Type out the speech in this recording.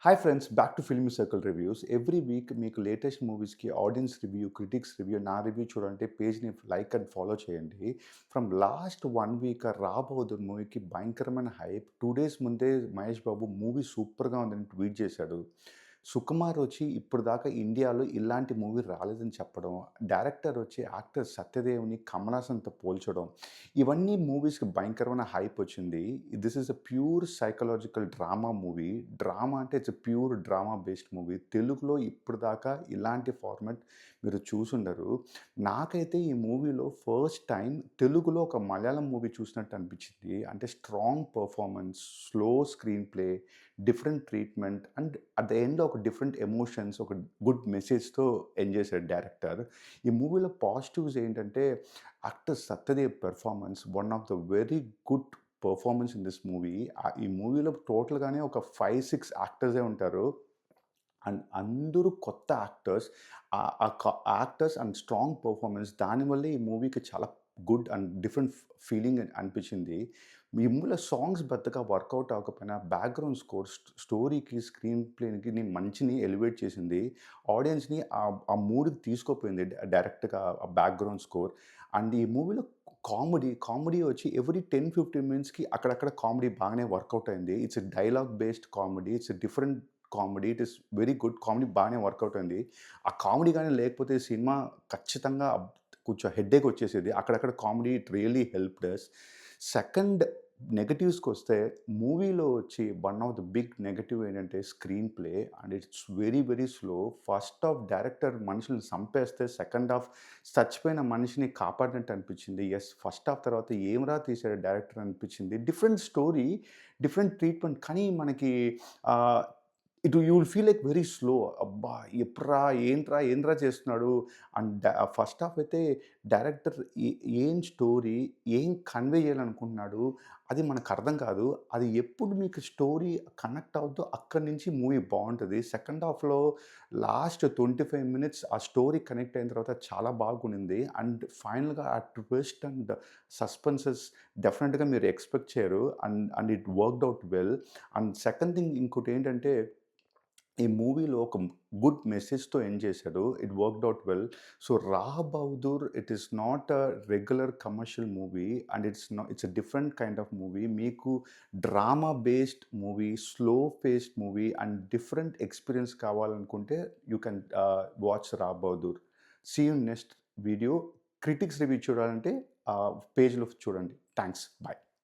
Hi friends, back to filmy circle reviews. Every week మీకు latest మూవీస్‌కి audience review, critics review, నా review చూడాలంటే పేజ్‌ని like and follow చేయండి. From last 1 week 'రాబోదు' మూవీకి భయంకరమైన హైప్. 2 డేస్ ముందే మహేష్ బాబు మూవీ సూపర్‌గా ఉందని ట్వీట్ చేశాడు. సుకుమార్ వచ్చి ఇప్పటిదాకా ఇండియాలో ఇలాంటి మూవీ రాలేదని చెప్పడం, డైరెక్టర్ వచ్చి యాక్టర్ సత్యదేవ్‌ని కమల్ హాసన్‌తో పోల్చడం, ఇవన్నీ మూవీస్‌కి భయంకరమైన హైప్ వచ్చింది. This is a pure psychological drama movie. Drama అంటే it's a pure drama based movie. తెలుగులో ఇప్పటిదాకా ఇలాంటి ఫార్మాట్ మీరు చూసుండరు. నాకైతే ఈ మూవీలో ఫస్ట్ టైమ్ తెలుగులో ఒక మలయాళం మూవీ చూసినట్టు అనిపించింది. అంటే strong performance, slow screen play, different treatment and at the end ఒక డిఫరెంట్ ఎమోషన్స్, ఒక గుడ్ మెసేజ్‌తో ఎండ్ చేశాడు డైరెక్టర్. ఈ మూవీలో పాజిటివ్స్ ఏంటంటే actor Satyadev performance one of the very good performance in this movie. ఈ మూవీలో టోటల్‌గానే ఒక 5, 6 యాక్టర్సే ఉంటారు. అండ్ అందరూ కొత్త actors. Actors and strong performance దానివల్లే ఈ మూవీకి చాలా గుడ్ అండ్ డిఫరెంట్ ఫీలింగ్ అనిపించింది. ఈ మూవీలో సాంగ్స్ పెద్దగా వర్కౌట్ అవ్వకపోయినా బ్యాక్‌గ్రౌండ్ స్కోర్ స్టోరీకి, స్క్రీన్ ప్లేకి మంచిని ఎలివేట్ చేసింది. ఆడియన్స్‌ని ఆ మూడ్‌కి తీసుకుపోయింది డైరెక్ట్‌గా ఆ బ్యాక్‌గ్రౌండ్ స్కోర్. అండ్ ఈ మూవీలో కామెడీ వచ్చి ఎవ్రీ 10, 15 మినిట్స్‌కి అక్కడక్కడ కామెడీ బాగానే వర్కౌట్ అయింది. It's a dialogue based comedy. It's a different comedy. It is very good. Comedy బానే వర్కౌట్ అయింది. ఆ కామెడీ గాని లేకపోతే సినిమా ఖచ్చితంగా కొంచెం హెడ్‌ఏక్ వచ్చేసేది. అక్కడక్కడ comedy it really helped us. Second నెగెటివ్స్‌కొస్తే మూవీలో వచ్చి one of the big negative ఏంటంటే screen play and it's very, very slow. First half director మనుషుల్ని చంపేస్తే సెకండ్ హాఫ్ చచ్చిపోయిన మనిషిని కాపాడినట్టు అనిపించింది. యెస్, ఫస్ట్ హాఫ్ తర్వాత ఏమిరా తీశాడు డైరెక్టర్ అనిపించింది. డిఫరెంట్ స్టోరీ, డిఫరెంట్ ట్రీట్మెంట్ కానీ మనకి ఆహ్, you will feel like very slow. అబ్బా! ఎప్పుడురా ఏంట్రా చేస్తున్నాడు. అండ్ ఫస్ట్ హాఫ్ అయితే డైరెక్టర్ ఏం స్టోరీ, ఏం కన్వే చేయాలనుకుంటున్నాడు, అది మనకర్థం కాదు. అది ఎప్పుడు మీకు స్టోరీ కనెక్ట్ అవుద్దో అక్కడి నుంచి మూవీ బావుంటది. సెకండ్ హాఫ్‌లో లాస్ట్ 25 మినిట్స్ ఆ స్టోరీ కనెక్ట్ అయిన తర్వాత చాలా బాగుండింది. అండ్ ఫైనల్‌గా ఆ ట్విస్ట్ అండ్ సస్పెన్సెస్ డెఫినిట్‌గా మీరు ఎక్స్‌పెక్ట్ చేయరు. And it worked out well. And second thing ఇంకోటేంటంటే ఈ మూవీలో ఒక గుడ్ మెసేజ్‌తో ఎండ్ చేశాడు. It worked out well. So 'Rah Bahadur' it is not a regular commercial movie and it's a different kind of movie. మీకు drama based movie, slow paced movie and different experience కావాలనుకుంటే you can watch 'Rah Bahadur'. See you next video. Critics review చూడాలంటే పేజ్‌లో చూడండి. Thanks. By.